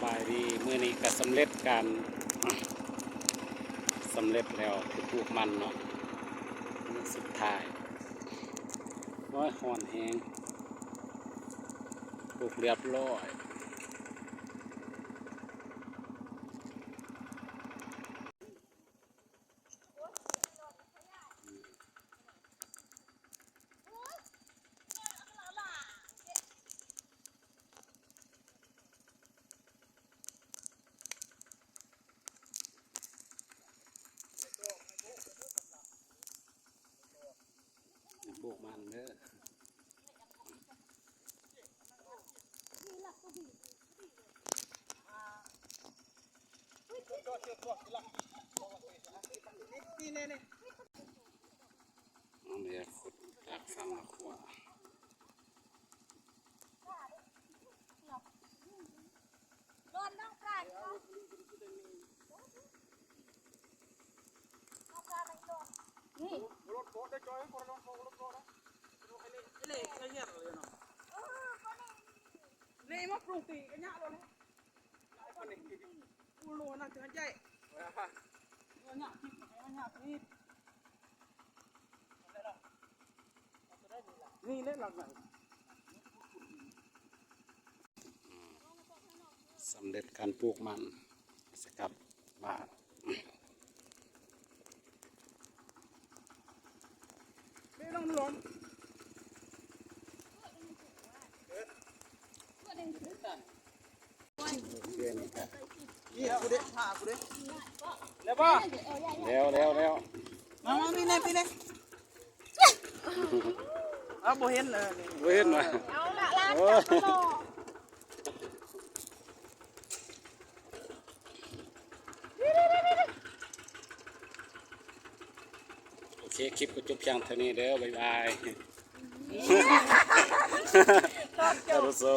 บายดีมื้อนี้ก็สำเร็จการสำเร็จแล้วคือปลูกมันเนาะสุดท้ายร้อยหอนแหงปลูกเรียบร้อยปลูกมันเด้อเอาเดี๋ยวขุดจากฝั่งขวานี่มาปรุงตีกันยะเลยกูรู้นะถึงใจเนี่ยคิดเนี่ยนี่เล่นหลักไหนสำเร็จการปลูกมันสกับบ้านไม่ต้องล้มนี่กูเด็ดผ่ากูเด็ดแล้วป่ะแล้วมาพี่เน่โบเห็นเลยเว้นมาเอาละร้านจับตลอดโอเคคลิปก็จบเพียงเท่านี้เด้อบ๊ายบาย จบ Caruso